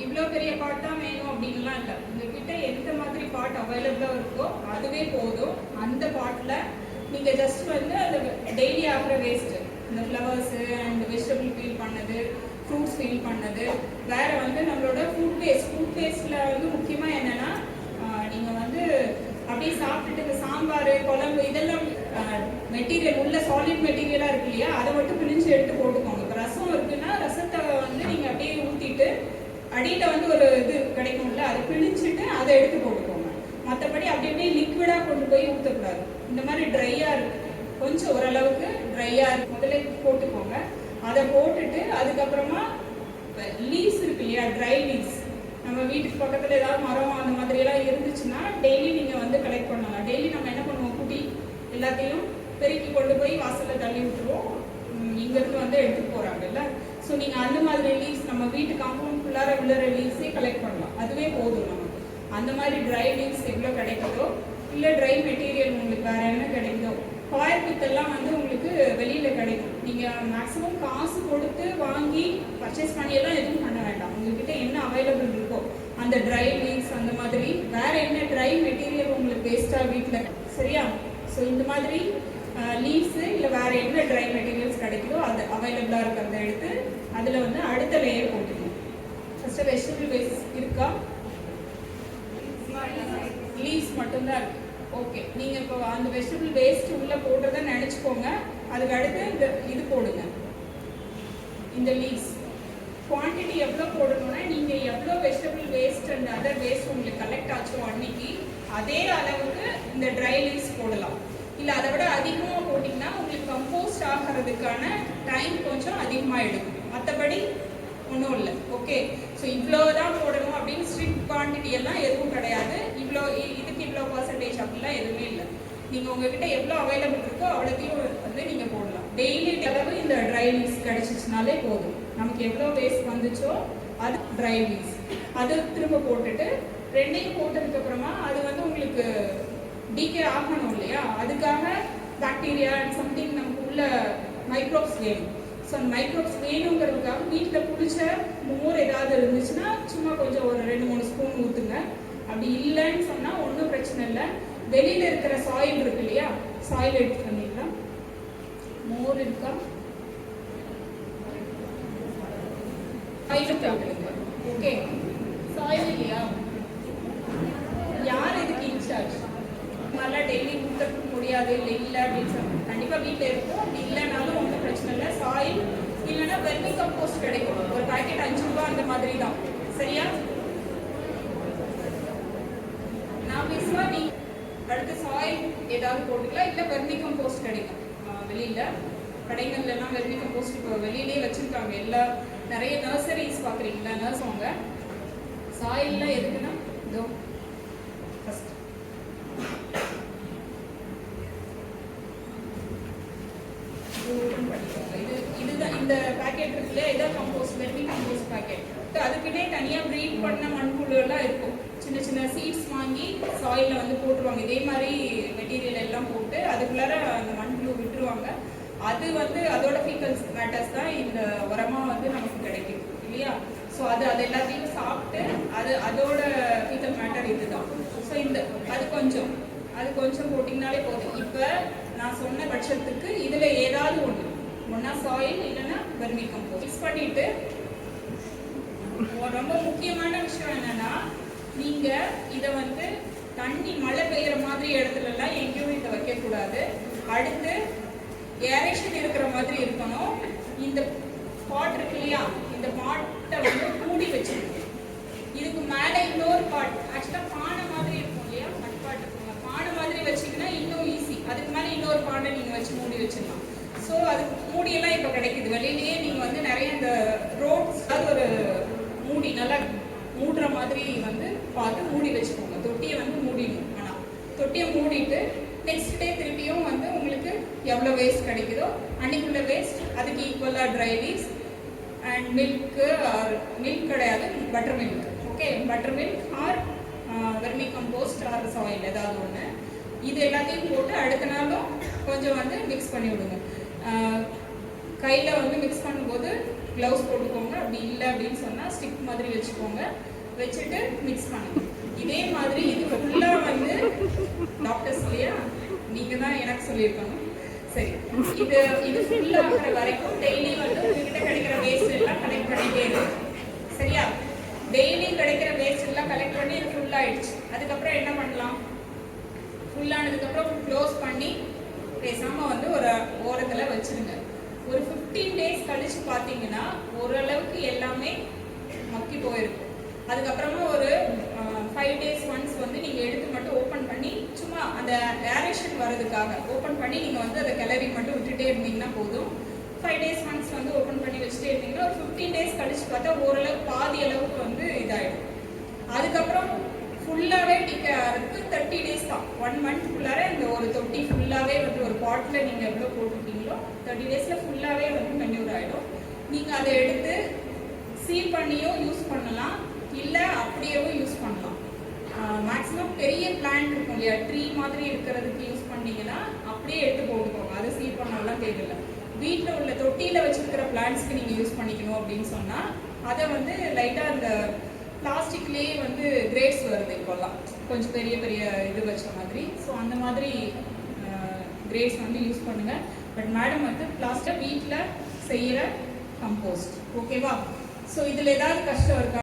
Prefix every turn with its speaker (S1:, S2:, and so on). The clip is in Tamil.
S1: இவ்வளோ பெரிய பாட் தான் வேணும் அப்படின்லாம் இல்லை. உங்ககிட்ட எந்த மாதிரி பாட் அவைலபிளாக இருக்கோ அதுவே போதும். அந்த பாட்டில் நீங்கள் ஜஸ்ட் வந்து அந்த டெய்லி ஆகிற வேஸ்ட்டு, இந்த ஃப்ளவர்ஸு அண்ட் வெஜிடபிள் ஃபீல் பண்ணது, ஃப்ரூட்ஸ் ஃபீல் பண்ணது, வேறு வந்து நம்மளோட ஃபுட் வேஸ்ட்டில் வந்து முக்கியமாக என்னென்னா நீங்கள் வந்து அப்படியே சாப்பிட்டுட்டு இந்த சாம்பார் குழம்பு இதெல்லாம் மெட்டீரியல் உள்ள சாலிட் மெட்டீரியலாக இருக்கு இல்லையா, அதை மட்டும் பிழிஞ்சு எடுத்து போட்டுக்கோங்க. இப்போ ரசம் இருக்குன்னா ரசத்தை வந்து நீங்கள் அப்படியே ஊற்றிட்டு அடியில் வந்து ஒரு இது கிடைக்கும்ல, அதை பிழிஞ்சிட்டு அதை எடுத்து போட்டுக்கோங்க. மற்றபடி அப்படி அப்படியே லிக்விடாக கொண்டு போய் ஊற்றக்கூடாது. இந்த மாதிரி ட்ரையாக இருக்கு, கொஞ்சம் ஓரளவுக்கு ட்ரையாக இருக்கு முதல்ல போட்டுக்கோங்க. அதை போட்டுட்டு அதுக்கப்புறமா லீவ்ஸ் இருக்கு இல்லையா, ட்ரை லீவ்ஸ், நம்ம வீட்டுக்கு பக்கத்தில் ஏதாவது மரம் அந்த மாதிரியெல்லாம் இருந்துச்சுன்னா டெய்லி நீங்கள் வந்து கலெக்ட் பண்ணலாம். டெய்லி நம்ம என்ன பண்ணுவோம், குட்டி எல்லாத்தையும் பெருக்கி கொண்டு போய் வாசலில் தள்ளி விட்டுருவோம், இங்கேருந்து வந்து எடுத்துகிட்டு போகிறாங்கல்ல. ஸோ நீங்கள் அந்த மாதிரி லீவ்ஸ் நம்ம வீட்டு காம்பவுண்ட் ஃபுல்லாக விழுற லீவ்ஸே கலெக்ட் பண்ணலாம், அதுவே போதும் நமக்கு. அந்த மாதிரி ட்ரை லீவ்ஸ் எவ்வளோ கிடைக்குதோ, இல்லை ட்ரை மெட்டீரியல் உங்களுக்கு வேறு என்ன கிடைக்குதோ, காயர் பித்தெல்லாம் வந்து உங்களுக்கு வெளியில் கிடைக்கும். நீங்கள் மேக்ஸிமம் காசு கொடுத்து வாங்கி பர்ச்சேஸ் பண்ணியெல்லாம் எதுவும் பண்ண வேண்டாம். உங்ககிட்ட என்ன அவைலபிள் இருக்கோ அந்த ட்ரை லீவ்ஸ் அந்த மாதிரி வேறு என்ன ட்ரை மெட்டீரியல் உங்களுக்கு வேஸ்ட்டாக வீட்டில், சரியா? ஸோ இந்த மாதிரி லீவ்ஸு இல்லை வேறு என்ன ட்ரை மெட்டீரியல்ஸ் கிடைக்குதோ அது அவைலபிளாக இருக்கிறத எடுத்து அதில் வந்து அடுத்த லேயர் போட்டுக்கணும். ஃபஸ்ட்டு வெஜிடபிள் வேஸ்ட் இருக்கா, லீவ்ஸ் மட்டும்தான் இருக்குது. ஓகே, நீங்கள் இப்போ அந்த வெஜிடபிள் வேஸ்ட் உள்ளே போடுறத நினச்சிக்கோங்க. அதுக்கு அடுத்து இந்த இது போடுங்க, இந்த லீவ்ஸ். குவான்டிட்டி எவ்வளோ போடணும்னா நீங்கள் எவ்வளோ vegetable waste and other waste உங்களுக்கு கலெக்ட் ஆச்சோ அன்னைக்கு அதே அளவுக்கு இந்த ட்ரை லீவ்ஸ் போடலாம். இல்லை அதை விட அதிகமாக போட்டிங்கன்னா உங்களுக்கு கம்போஸ்ட் ஆகிறதுக்கான டைம் கொஞ்சம் அதிகமாக எடுக்கும். மற்றபடி ஒன்றும் இல்லை. ஓகே, ஸோ இவ்வளோ தான் போடணும் அப்படின்னு ஸ்ட்ரிக்ட் குவான்டிட்டி எல்லாம் எதுவும் கிடையாது. இவ்வளோ இதுக்கு இவ்வளோ பர்சன்டேஜ் அப்படிலாம் எதுவுமே இல்லை. நீங்கள் உங்ககிட்ட எவ்வளோ அவைலபிள் இருக்கோ அவ்வளோத்தையும் வந்து நீங்கள் போடலாம். டெய்லி அளவு இந்த ட்ரை லீவ்ஸ் கிடச்சிச்சினாலே போதும். நமக்கு எவ்வளோ வேஸ்ட் வந்துச்சோ அது ட்ரை லீவ்ஸ் அது திரும்ப போட்டுட்டு ரெண்டையும் போட்டதுக்கப்புறமா அது வந்து உங்களுக்கு டீகே ஆகணும் இல்லையா, அதுக்காக பாக்டீரியா அண்ட் சம்திங் நமக்கு உள்ள மைக்ரோப்ஸ் வேணும். ஸோ அந்த மைக்ரோப்ஸ் வேணுங்கிறதுக்காக வீட்டில் பிடிச்ச மோர் ஏதாவது இருந்துச்சுன்னா சும்மா கொஞ்சம் ஒரு 2-3 ஸ்பூன் ஊற்றுங்க. அப்படி இல்லைன்னு சொன்னால் ஒன்றும் பிரச்சனை இல்லை. வெளியில் இருக்கிற சாயில் இருக்கு இல்லையா, சாயில் எடுத்து பண்ணிடலாம். மோர் இருக்கா, சாயில் போட்டுருங்க. ஓகே, சாயில் இல்லையா, யார் இதுக்கு இன்சார்ஜ்? நல்லா டெய்லி ஊற்றுறதுக்கு முடியாது இல்லை அப்படின்னு சொன்னால் கண்டிப்பாக வீட்டில் இருக்கும். அப்படி இல்லைனாலும் ஒன்றும் பிரச்சனை இல்லை. சாயில் இல்லைன்னா வெர்மி கம்போஸ்ட் கிடைக்கும், ஒரு பேக்கெட் 5 ரூபா அந்த மாதிரி தான், சரியா? நான் பேசுவா நீ அடுத்து சாயில் ஏதாவது போட்டுக்கலாம். இல்லை வெர்மி கம்போஸ்ட் கிடைக்கும் வெளியில் கடைகள்லாம். வெர்மி கம்போஸ்ட் இப்போ வெளியிலே வச்சுருக்காங்க. எல்லா நிறைய நர்சரிஸ் பார்க்குறீங்களா, நர்ஸ் அவங்க சாயில்லாம் எதுக்குன்னா இதோ ஃபஸ்ட் இதுதான் இந்த பேக்கெட் இருக்கு இல்லையா, இதான் கம்போஸ்ட், வெர்மி கம்போஸ்ட் பேக்கெட். அதுக்குன்னே தனியாக ப்ரீட் பண்ண மண்புழு எல்லாம் இருக்கும். சின்ன சின்ன சீட்ஸ் வாங்கி சாயிலில் வந்து போட்டுருவாங்க. இதே மாதிரி மெட்டீரியல் எல்லாம் போட்டு அதுக்குள்ளார அந்த மண்புழு விட்டுருவாங்க. அது வந்து அதோட ஃபீக்கல்ஸ் மேட்டர்ஸ் தான் இந்த உரமாக வந்து நமக்கு கிடைக்கும் இல்லையா. ஸோ அது எல்லாத்தையும் சாப்பிட்டு அதோட ஃபீக்கல் மேட்டர் இதுதான். ஸோ அது கொஞ்சம் போட்டிங்கனாலே போதும். இப்போ நான் சொன்ன பட்சத்துக்கு இதில் ஏதாவது ஒன்றா சாயில் இல்லைன்னா வெர்மி கம்போஸ்ட் மிக்ஸ் பண்ணிவிட்டு, ரொம்ப முக்கியமான விஷயம் என்னன்னா நீங்கள் இதை வந்து தண்ணி மழை பெய்கிற மாதிரி இடத்துலலாம் எங்கேயும் இதை வைக்கக்கூடாது. அடுத்து ஏரேஷன் இருக்கிற மாதிரி இருக்கணும். இந்த பாட் இருக்கு இல்லையா, இந்த பாட்டை வந்து மூடி வச்சுருக்கு. இதுக்கு மேலே இன்னொரு பாட், ஆக்சுவலாக பானை மாதிரி இருக்கும் இல்லையா, மண்பாட்டு பானை மாதிரி வச்சிங்கன்னா இன்னும் ஈஸி. அதுக்கு மேலே இன்னொரு பானை நீங்கள் வச்சு மூடி வச்சிடலாம். ஸோ அதுக்கு மூடியெல்லாம் இப்போ கிடைக்குது வெளியிலேயே. நீங்கள் வந்து நிறைய இந்த ரோட்ஸ் அது ஒரு மூடி நல்லா மூடுற மாதிரி வந்து பார்த்து மூடி வச்சுக்கோங்க. தொட்டியை வந்து மூடிடணும். ஆனால் தொட்டியை மூடிட்டு நெக்ஸ்ட் டே திருப்பியும் வந்து உங்களுக்கு எவ்வளோ வேஸ்ட் கிடைக்குதோ அன்னைக்குள்ள வேஸ்ட் அதுக்கு ஈக்குவலாக dry leaves and milk or milk கிடையாது, buttermilk. Okay, buttermilk or vermicompost or soil ஏதாவது ஒன்று. இது எல்லாத்தையும் போட்டு அடுத்த நாளும் கொஞ்சம் வந்து மிக்ஸ் பண்ணி விடுங்க. கையில் வந்து மிக்ஸ் பண்ணும்போது க்ளவுஸ் போட்டுக்கோங்க. அப்படி இல்லை அப்படின்னு சொன்னால் ஸ்டிக் மாதிரி வச்சுக்கோங்க. வச்சுட்டு மிக்ஸ் பண்ணுங்க. இதே மாதிரி இது ஃபுல்லாக வந்து டாக்டர்ஸ் இல்லையா, நீங்கள் தான் எனக்கு சொல்லியிருக்கணும். சரி, இது ஃபுல்லாக ஆகிற வரைக்கும் டெய்லி வந்து உங்ககிட்ட கிடைக்கிற வேஸ்ட் எல்லாம் கலெக்ட் பண்ணிட்டே இருக்கு. சரியா? டெய்லி கிடைக்கிற வேஸ்ட் எல்லாம் கலெக்ட் பண்ணி இது ஃபுல்லாகிடுச்சு. அதுக்கப்புறம் என்ன பண்ணலாம்? ஃபுல்லானதுக்கப்புறம் க்ளோஸ் பண்ணி பேசாமல் வந்து ஒரு ஓரத்தில் வச்சுருங்க. ஒரு 15 டேஸ் கழிச்சு பார்த்தீங்கன்னா ஓரளவுக்கு எல்லாமே மக்கி போயிருக்கும். அதுக்கப்புறமா ஒரு 5 டேஸ் ஒன்ஸ் வந்து நீங்கள் எடுத்து மட்டும் ஓப்பன் பண்ணி சும்மா அந்த ஏரேஷன் வர்றதுக்காக ஓப்பன் பண்ணி நீங்கள் வந்து அதை கிளறி மட்டும் விட்டுட்டே இருந்தீங்கன்னா போதும். 5 டேஸ் ஒன்ஸ் வந்து ஓப்பன் பண்ணி வச்சுட்டே இருந்தீங்கன்னா ஒரு 15 டேஸ் கழிச்சு பார்த்தா ஓரளவுக்கு பாதி அளவுக்கு வந்து இதாகிடும். அதுக்கப்புறம் ஃபுல்லாகவே டிக்க ஆகிறதுக்கு 30 டேஸ் தான். 1 மந்த்க்குள்ளார இந்த ஒரு தொட்டி ஃபுல்லாகவே வந்து ஒரு பாட்டில் நீங்கள் எவ்வளோ போட்டுருக்கீங்களோ 30 டேஸில் ஃபுல்லாகவே வந்து மென்யூர் ஆகிடும். நீங்கள் அதை எடுத்து சீல் பண்ணியும் யூஸ் பண்ணலாம், இல்லை அப்படியேவும் யூஸ் பண்ணலாம். மேக்ஸிமம் பெரிய பிளான்ட் இருக்கும் இல்லையா, ட்ரீ மாதிரி இருக்கிறதுக்கு யூஸ் பண்ணீங்கன்னா அப்படியே எடுத்து போட்டுக்கோங்க. அதை சீல் பண்ணலாம் தேவையில்லை. வீட்டில் உள்ள தொட்டியில் வச்சுருக்கிற பிளான்ட்ஸ்க்கு நீங்கள் யூஸ் பண்ணிக்கணும் அப்படின்னு சொன்னால் அதை வந்து லைட்டாக அந்த பிளாஸ்டிக்லேயே வந்து கிரேட்ஸ் வருது இப்போல்லாம், கொஞ்சம் பெரிய பெரிய இது வச்ச மாதிரி. ஸோ அந்த மாதிரி கிரேட்ஸ் வந்து யூஸ் பண்ணுங்கள். பட் மேடம் வந்து பிளாஸ்டிக் வீட்டில் செய்கிற கம்போஸ்ட். ஓகேவா? ஸோ இதில் ஏதாவது கஷ்டம் இருக்கா?